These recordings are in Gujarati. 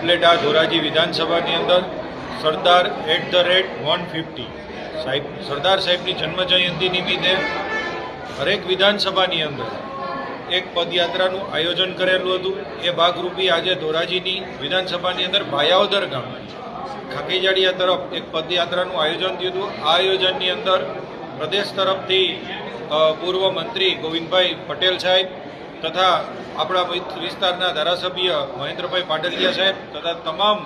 ઉપલેટા ધોરાજી વિધાનસભાની અંદર સરદાર @150 સાહેબ સરદાર સાહેબની જન્મજયંતિ નિમિત્તે હરેક વિધાનસભાની અંદર એક પદયાત્રાનું આયોજન કરેલું હતું। એ ભાગરૂપી આજે ધોરાજીની વિધાનસભાની અંદર ભાયાવદર ગામ ખાકીજાડિયા તરફ એક પદયાત્રાનું આયોજન થયું હતું। આ આયોજનની અંદર પ્રદેશ તરફથી પૂર્વ મંત્રી ગોવિંદભાઈ પટેલ સાહેબ તથા આપણા વિસ્તારના ધારાસભ્ય મહેન્દ્રભાઈ પાડલિયા સાહેબ તથા તમામ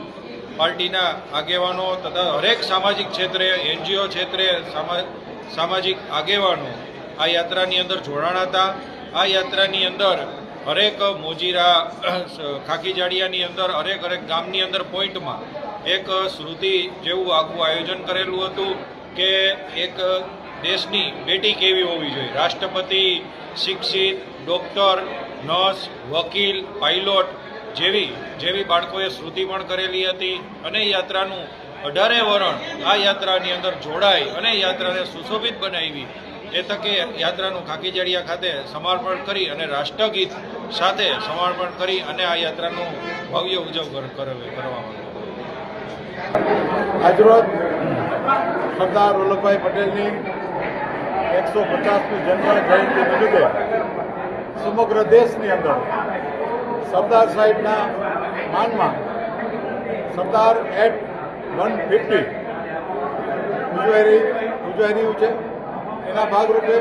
પાર્ટીના આગેવાનો તથા હરેક સામાજિક ક્ષેત્રે NGO ક્ષેત્રે સામાજિક આગેવાનો આ યાત્રાની અંદર જોડાણા હતા। આ યાત્રાની અંદર હરેક મોજીરા ખાકીજાડિયાની અંદર હરેક ગામની અંદર પોઈન્ટમાં એક શ્રુતિ જેવું આખું આયોજન કરેલું હતું કે એક દેશની બેટી કેવી હોવી જોઈએ। રાષ્ટ્રપતિ, શિક્ષિત, ડૉક્ટર, નર્સ, વકીલ, પાયલોટ જેવી બાળકોએ શ્રુતિ પણ કરેલી હતી અને યાત્રાનું 18 વરણ આ યાત્રાની અંદર જોડાઈ અને યાત્રાને સુશોભિત બનાવી। એ તકે યાત્રાનું ખાકીજાડિયા ખાતે સમર્પણ કરી અને રાષ્ટ્રગીત સાથે સમર્પણ કરી અને આ યાત્રાનું ભવ્ય ઉજવણી કરવામાં આજરોજ સરદાર વલ્લભભાઈ પટેલની 150મી જન્મ જયંતિ નિમિત્તે સમગ્ર દેશની અંદર સરદાર સાહેબના માનમાં સરદાર @150 ઉજવાઈ રહ્યું છે। એના ભાગરૂપે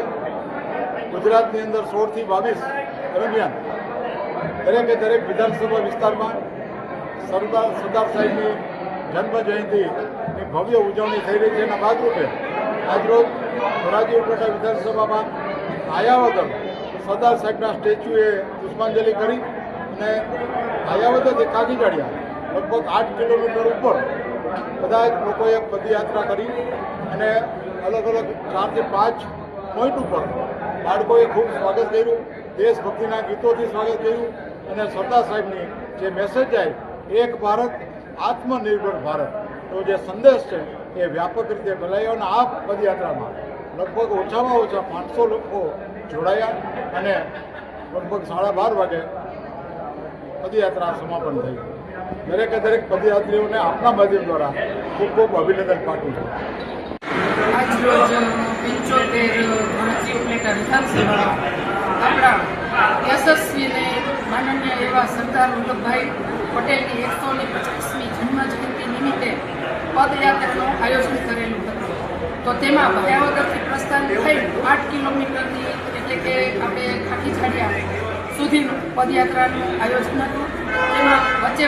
ગુજરાતની અંદર 16 થી 22 દરમિયાન દરેક વિધાનસભા વિસ્તારમાં સરદાર સાહેબની જન્મ જયંતિની ભવ્ય ઉજવણી થઈ રહી છે। એના ભાગરૂપે આજરોજ ધોરાજી ઉપલેટા વિધાનસભામાં ભાયાવદર સરદાર સાહેબના સ્ટેચ્યુએ પુષ્પાંજલિ કરી અને ભાયાવદરથી ખાકીજાડિયા લગભગ 8 કિલોમીટર ઉપર બધા જ લોકોએ પદયાત્રા કરી અને અલગ 4 થી 5 પોઈન્ટ ઉપર બાળકોએ ખૂબ સ્વાગત કર્યું, દેશભક્તિના ગીતોથી સ્વાગત કર્યું અને સરદાર સાહેબની જે મેસેજ આવી એક ભારત આત્મનિર્ભર ભારતનો જે સંદેશ છે એ વ્યાપક રીતે ફેલાયો અને આ પદયાત્રામાં લગભગ ઓછામાં ઓછા 500 લોકો જોડાયા અને લગભગ 12:30 વાગે પદયાત્રા સમાપન થઈ। દરેક પદયાત્રીઓને આપના માધ્યમ દ્વારા ખૂબ અભિનંદન પાઠવું છું। આજરોજ 75 ધોરાજી ઉપલેટા વિધાનસભા આપણા યશસ્વીને માનનીય એવા સરદાર વલ્લભભાઈ પટેલની 150મી જન્મજયંતિ નિમિત્તે પદયાત્રાનું આયોજન કરેલું હતું। તો તેમાં ભાયાવદરથી પ્રસ્થાન થઈ 8 કિલોમીટરની એટલે કે આપણે ખાકીજાડિયા સુધીનું પદયાત્રાનું આયોજન હતું। તેમાં વચ્ચે